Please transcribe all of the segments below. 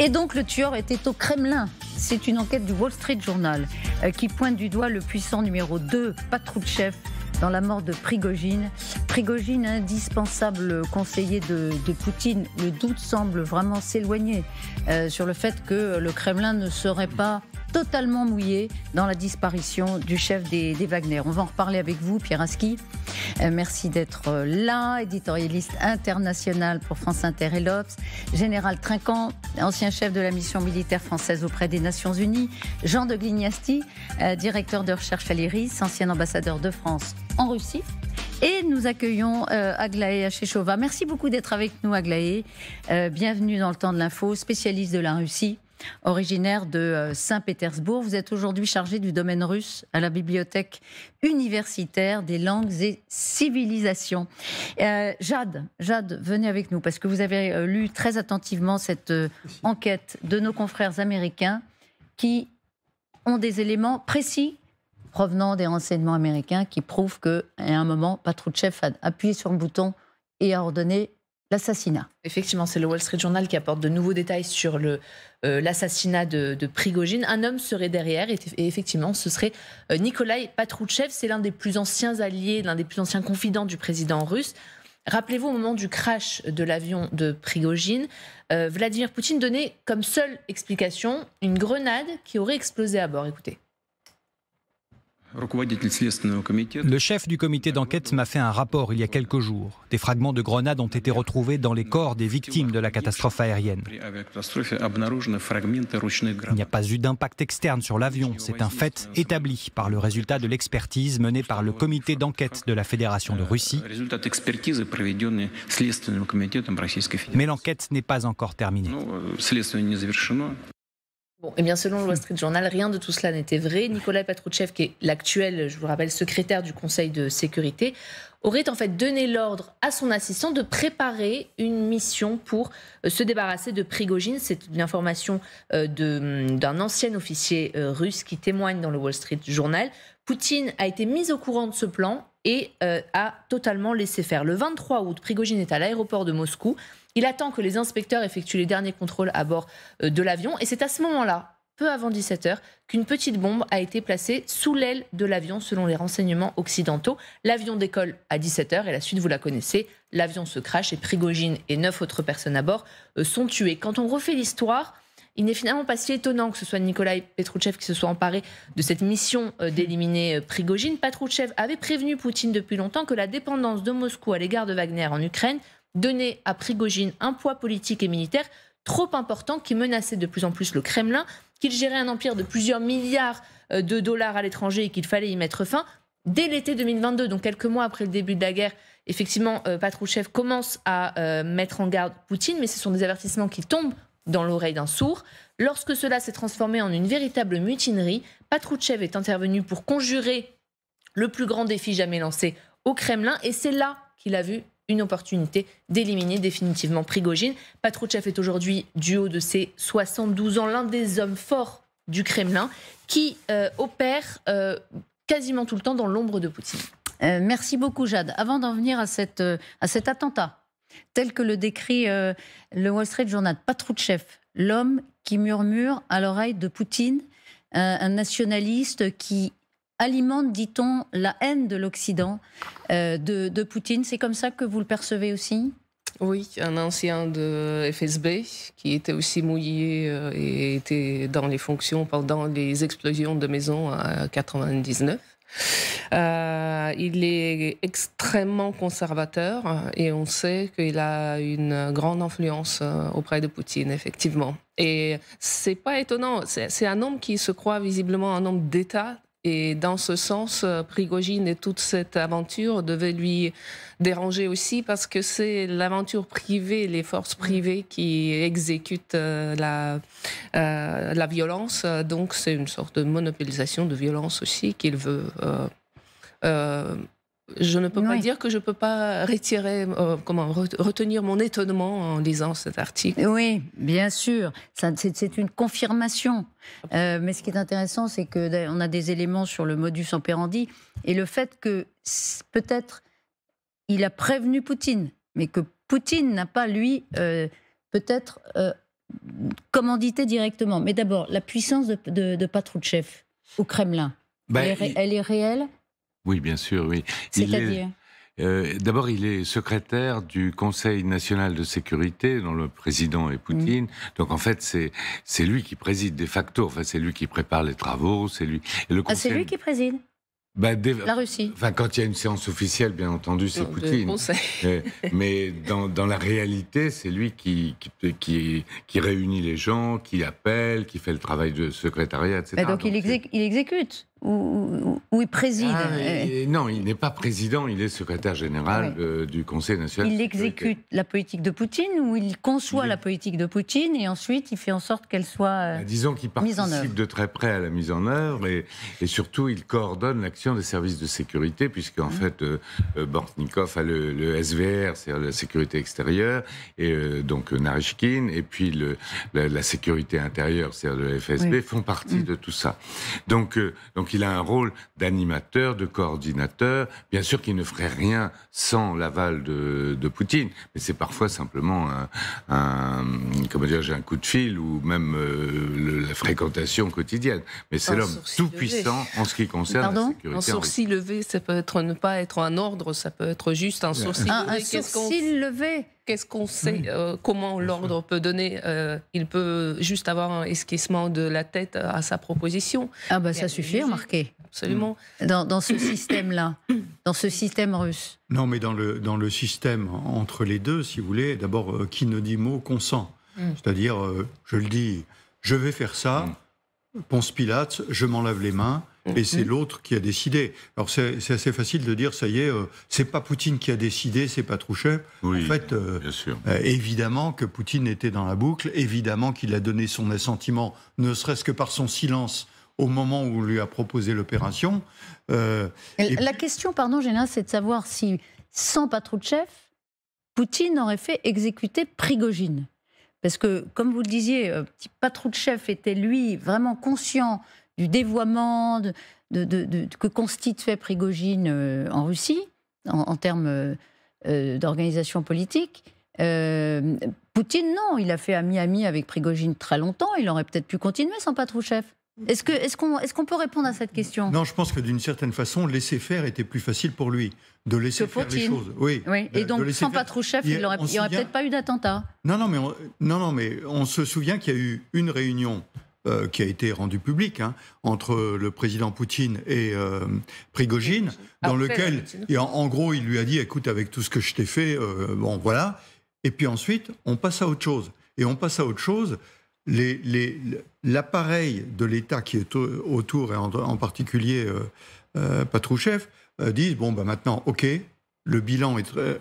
Et donc le tueur était au Kremlin. C'est une enquête du Wall Street Journal qui pointe du doigt le puissant numéro 2, Patrouchev, dans la mort de Prigojine. Prigojine, indispensable conseiller de Poutine. Le doute semble vraiment s'éloigner sur le fait que le Kremlin ne serait pas totalement mouillé dans la disparition du chef des Wagner. On va en reparler avec vous, Pierre Aski. Merci d'être là, éditorialiste international pour France Inter et l'Obs. Général Trinquant, ancien chef de la mission militaire française auprès des Nations Unies. Jean de Glignasti, directeur de recherche à l'IRIS, ancien ambassadeur de France en Russie. Et nous accueillons Aglaé Achechova. Merci beaucoup d'être avec nous, Aglaé. Bienvenue dans le temps de l'info, spécialiste de la Russie, originaire de Saint-Pétersbourg. Vous êtes aujourd'hui chargé du domaine russe à la Bibliothèque universitaire des langues et civilisations. Jade, venez avec nous, parce que vous avez lu très attentivement cette enquête de nos confrères américains qui ont des éléments précis provenant des renseignements américains qui prouvent qu'à un moment, Patrouchev a appuyé sur le bouton et a ordonné l'assassinat. Effectivement, c'est le Wall Street Journal qui apporte de nouveaux détails sur l'assassinat de Prigojine. Un homme serait derrière et effectivement, ce serait Nikolai Patrouchev. C'est l'un des plus anciens alliés, l'un des plus anciens confidents du président russe. Rappelez-vous, au moment du crash de l'avion de Prigojine, Vladimir Poutine donnait comme seule explication une grenade qui aurait explosé à bord. Écoutez. Le chef du comité d'enquête m'a fait un rapport il y a quelques jours. Des fragments de grenades ont été retrouvés dans les corps des victimes de la catastrophe aérienne. Il n'y a pas eu d'impact externe sur l'avion. C'est un fait établi par le résultat de l'expertise menée par le comité d'enquête de la Fédération de Russie. Mais l'enquête n'est pas encore terminée. Bon, eh bien, selon le Wall Street Journal, rien de tout cela n'était vrai. Nikolai Patrouchev, qui est l'actuel, je vous le rappelle, secrétaire du Conseil de sécurité, aurait en fait donné l'ordre à son assistant de préparer une mission pour se débarrasser de Prigojine. C'est une information d'un ancien officier russe qui témoigne dans le Wall Street Journal. Poutine a été mis au courant de ce plan et a totalement laissé faire. Le 23 août, Prigojine est à l'aéroport de Moscou. Il attend que les inspecteurs effectuent les derniers contrôles à bord de l'avion. Et c'est à ce moment-là, peu avant 17h, qu'une petite bombe a été placée sous l'aile de l'avion, selon les renseignements occidentaux. L'avion décolle à 17h et la suite, vous la connaissez. L'avion se crache et Prigojine et 9 autres personnes à bord sont tuées. Quand on refait l'histoire, il n'est finalement pas si étonnant que ce soit Nikolai Patrouchev qui se soit emparé de cette mission d'éliminer Prigojine. Patrouchev avait prévenu Poutine depuis longtemps que la dépendance de Moscou à l'égard de Wagner en Ukraine donnait à Prigojine un poids politique et militaire trop important qui menaçait de plus en plus le Kremlin, qu'il gérait un empire de plusieurs milliards de dollars à l'étranger et qu'il fallait y mettre fin. Dès l'été 2022, donc quelques mois après le début de la guerre, effectivement, Patrouchev commence à mettre en garde Poutine, mais ce sont des avertissements qui tombent dans l'oreille d'un sourd. Lorsque cela s'est transformé en une véritable mutinerie, Patrouchev est intervenu pour conjurer le plus grand défi jamais lancé au Kremlin, et c'est là qu'il a vu une opportunité d'éliminer définitivement Prigojine. Patrouchev est aujourd'hui, du haut de ses 72 ans, l'un des hommes forts du Kremlin qui opère quasiment tout le temps dans l'ombre de Poutine. Merci beaucoup, Jade. Avant d'en venir à cet attentat, tel que le décrit le Wall Street Journal, Patrouchev, l'homme qui murmure à l'oreille de Poutine, un nationaliste qui alimente, dit-on, la haine de l'Occident, de Poutine. C'est comme ça que vous le percevez aussi ? Oui, un ancien de FSB qui était aussi mouillé et était dans les fonctions pendant les explosions de maisons à 99. Il est extrêmement conservateur et on sait qu'il a une grande influence auprès de Poutine, effectivement. Et c'est pas étonnant, c'est un homme qui se croit visiblement un homme d'État. Et dans ce sens, Prigojine et toute cette aventure devaient lui déranger aussi parce que c'est l'aventure privée, les forces privées qui exécutent la violence. Donc c'est une sorte de monopolisation de violence aussi qu'il veut. Je ne peux pas dire que je ne peux pas retenir mon étonnement en lisant cet article. Oui, bien sûr. C'est une confirmation. Mais ce qui est intéressant, c'est qu'on a des éléments sur le modus operandi et le fait que peut-être il a prévenu Poutine, mais que Poutine n'a pas, lui, peut-être commandité directement. Mais d'abord, la puissance de Patrouchev au Kremlin, elle est réelle? Oui, bien sûr, oui. C'est-à-dire d'abord, il est secrétaire du Conseil national de sécurité, dont le président est Poutine. Donc, en fait, c'est lui qui préside de facto. Enfin, c'est lui qui prépare les travaux. C'est lui. Et le c'est lui qui préside la Russie. Enfin, quand il y a une séance officielle, bien entendu, c'est Poutine. Mais dans la réalité, c'est lui qui réunit les gens, qui appelle, qui fait le travail de secrétariat, etc. Donc il exécute ou il préside. Non, il n'est pas président, il est secrétaire général du Conseil national. Il exécute la politique de Poutine ou il conçoit la politique de Poutine et ensuite il fait en sorte qu'elle soit disons qu'il participe de très près à la mise en œuvre et surtout il coordonne l'action des services de sécurité puisqu'en fait Bortnikov a le SVR, c'est-à-dire la sécurité extérieure, et donc Naryshkin, et puis la sécurité intérieure, c'est-à-dire le FSB, font partie de tout ça. Donc il a un rôle d'animateur, de coordinateur. Bien sûr qu'il ne ferait rien sans l'aval de Poutine, mais c'est parfois simplement un coup de fil ou même la fréquentation quotidienne. Mais c'est l'homme tout puissant en ce qui concerne la sécurité. Un sourcil levé, ça peut être ne pas être un ordre, ça peut être juste un sourcil levé. Un sourcil levé. Qu'est-ce qu'on sait comment l'ordre peut donner il peut juste avoir un esquissement de la tête à sa proposition. Ça suffit, remarquez. Absolument. Dans ce système-là, dans ce système russe. Non, mais dans le système entre les deux, si vous voulez, d'abord, qui ne dit mot consent. C'est-à-dire, je le dis, je vais faire ça, Ponce Pilate, je m'en lave les mains. Et c'est l'autre qui a décidé. Alors c'est assez facile de dire, ça y est, c'est pas Poutine qui a décidé, c'est Patrouchev. Oui, en fait, bien sûr. Évidemment que Poutine était dans la boucle, évidemment qu'il a donné son assentiment, ne serait-ce que par son silence au moment où on lui a proposé l'opération. La question, pardon, Général, c'est de savoir si, sans Patrouchev, Poutine aurait fait exécuter Prigojine. Parce que, comme vous le disiez, Patrouchev était, lui, vraiment conscient du dévoiement que constituait Prigojine en Russie, en termes d'organisation politique. Poutine, non, il a fait ami-ami avec Prigojine très longtemps, il aurait peut-être pu continuer sans Patrouchev. Est-ce qu'on peut répondre à cette question? Non, je pense que d'une certaine façon, laisser faire était plus facile pour lui, de laisser faire les choses. Oui. Et donc, sans Patrouchev, il n'y aurait peut-être pas eu d'attentat. Non, mais on se souvient qu'il y a eu une réunion qui a été rendu public entre le président Poutine et Prigojine, dans lequel, en gros, il lui a dit, écoute, avec tout ce que je t'ai fait, bon, voilà. Et puis ensuite, on passe à autre chose. Et on passe à autre chose. L'appareil de l'État qui est autour, et en particulier Patrouchev, disent, bon, maintenant, OK, le bilan,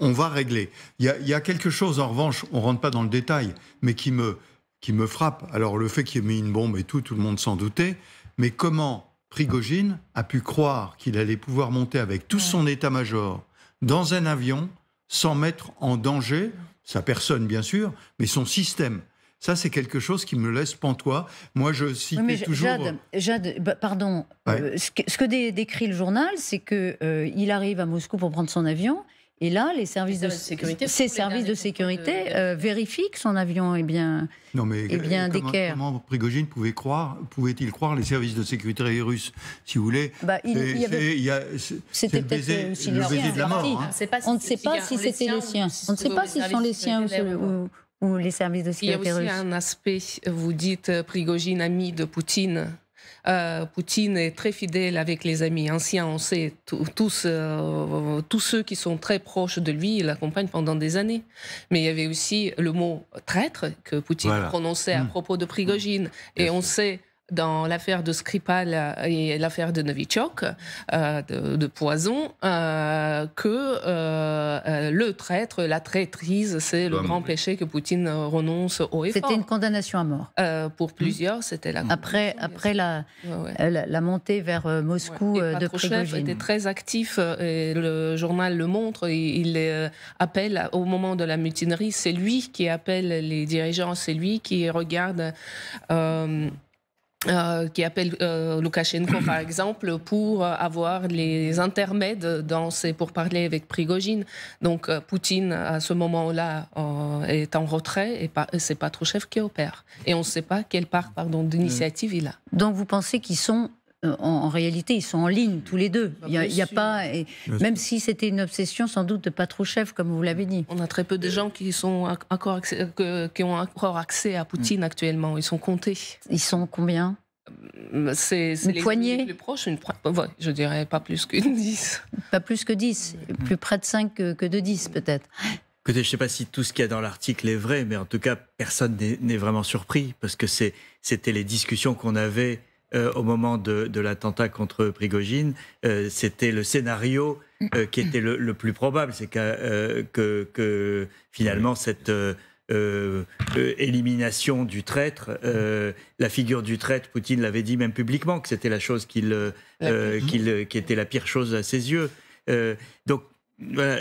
on va régler. Il y a quelque chose, en revanche, on ne rentre pas dans le détail, mais qui me frappe. Alors, le fait qu'il ait mis une bombe et tout le monde s'en doutait. Mais comment Prigojine a pu croire qu'il allait pouvoir monter avec tout son état-major dans un avion sans mettre en danger sa personne, bien sûr, mais son système? Ça, c'est quelque chose qui me laisse pantois. Moi, je citais toujours... Jade, pardon. Ce que décrit le journal, c'est qu'il arrive à Moscou pour prendre son avion. Et là, les services de sécurité vérifient que son avion est bien d'équerre. Comment Prigojine pouvait-il croire les services de sécurité russes, si vous voulez? C'était peut-être aussi les siens. De la mort, on ne sait pas si c'était les siens. On ne sait pas si ce sont les siens ou les services de sécurité russes. Il y a aussi un aspect, vous dites Prigojine, ami de Poutine. Poutine est très fidèle avec les amis anciens, on sait, tous ceux qui sont très proches de lui, il l'accompagne pendant des années. Mais il y avait aussi le mot traître que Poutine prononçait à propos de Prigojine. Et on sait, dans l'affaire de Skripal et l'affaire de Novichok, de poison, que le traître, la traîtrise, c'est le grand péché que Poutine renonce haut et fort. C'était une condamnation à mort. Pour plusieurs, c'était la après la montée vers Moscou de Prigojine. Il était très actif, et le journal le montre, il appelle au moment de la mutinerie, c'est lui qui appelle les dirigeants, c'est lui qui regarde... qui appelle Loukachenko, par exemple, pour avoir les intermèdes dans ses pourparlers avec Prigojine. Donc, Poutine, à ce moment-là, est en retrait et c'est Patrushev qui opère. Et on ne sait pas quelle part d'initiative il a. Donc, vous pensez qu'ils sont... En réalité, ils sont en ligne tous les deux. Il y a pas, même si c'était une obsession sans doute de Patrushev, comme vous l'avez dit. On a très peu de gens qui ont encore accès à Poutine actuellement. Ils sont comptés. Ils sont combien? C'est une poignée les plus proches, je dirais pas plus que 10. Pas plus que 10, plus près de 5 que de 10 peut-être. Écoutez, je ne sais pas si tout ce qu'il y a dans l'article est vrai, mais en tout cas, personne n'est vraiment surpris, parce que c'était les discussions qu'on avait au moment de l'attentat contre Prigojine. C'était le scénario qui était le plus probable, c'est que finalement cette élimination du traître, la figure du traître, Poutine l'avait dit même publiquement que c'était la chose qui était la pire chose à ses yeux. Donc voilà,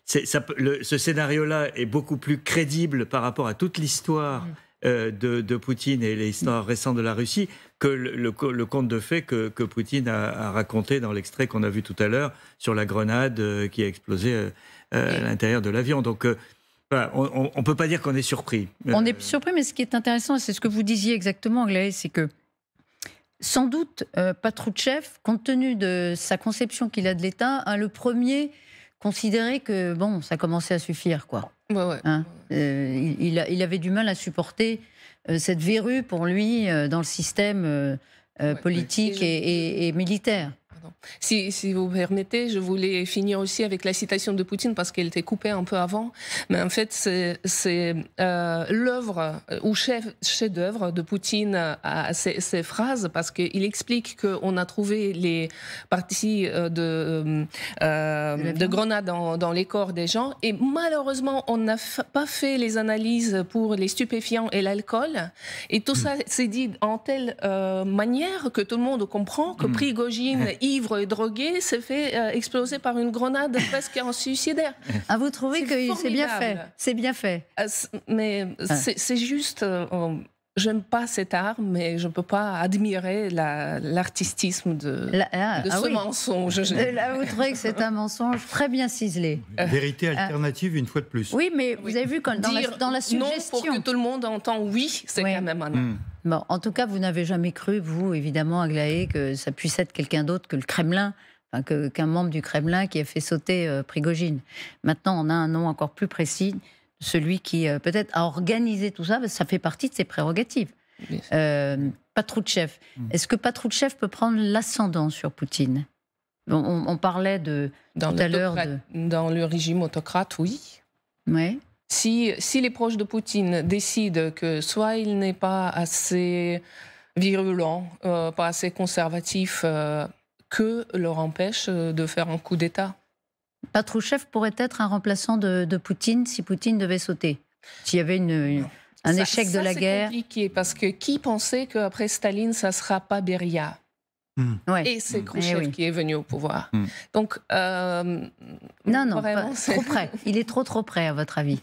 ce scénario-là est beaucoup plus crédible par rapport à toute l'histoire de Poutine et l'histoire récente de la Russie que le conte de fées que Poutine a raconté dans l'extrait qu'on a vu tout à l'heure sur la grenade qui a explosé à l'intérieur de l'avion. Donc voilà, on ne peut pas dire qu'on est surpris. On est surpris, mais ce qui est intéressant, c'est ce que vous disiez exactement, Aglaé, c'est que sans doute Patrushev, compte tenu de sa conception qu'il a de l'État, a le premier considéré que bon, ça commençait à suffire, quoi. Ouais. Hein, il avait du mal à supporter cette verrue pour lui dans le système politique et militaire. Si vous permettez, je voulais finir aussi avec la citation de Poutine parce qu'elle était coupée un peu avant. Mais en fait, c'est l'œuvre ou chef-d'œuvre de Poutine à ces phrases parce qu'il explique qu'on a trouvé les parties de grenades dans les corps des gens et malheureusement, on n'a pas fait les analyses pour les stupéfiants et l'alcool. Et tout ça s'est dit en telle manière que tout le monde comprend que Prigojine, ivre et drogué, s'est fait exploser par une grenade presque en suicidaire. Ah, vous trouvez que c'est bien fait? C'est bien fait. Mais c'est juste... J'aime pas cette arme, mais je ne peux pas admirer l'artistisme de ce mensonge. Là, vous trouvez que c'est un mensonge très bien ciselé. Vérité alternative, une fois de plus. Oui, mais vous avez vu, dans la suggestion... Non, pour que tout le monde entende oui, c'est quand même un non. Bon, en tout cas, vous n'avez jamais cru, vous, évidemment, Aglaé, que ça puisse être quelqu'un d'autre que le Kremlin, enfin, qu'un membre du Kremlin qui a fait sauter Prigojine. Maintenant, on a un nom encore plus précis, celui qui peut-être a organisé tout ça, parce que ça fait partie de ses prérogatives. Patrushev. Est-ce que Patrushev peut prendre l'ascendant sur Poutine? On parlait tout à l'heure dans le régime autocrate, oui. Ouais. Si les proches de Poutine décident que soit il n'est pas assez virulent, pas assez conservatif, que leur empêche de faire un coup d'État. Patrushev pourrait être un remplaçant de Poutine si Poutine devait sauter. S'il y avait un échec de la guerre. C'est compliqué parce que qui pensait qu'après Staline, ça ne sera pas Beria? Ouais. Et c'est Khrouchtchev qui est venu au pouvoir. Donc, non, trop près. Il est trop près, à votre avis?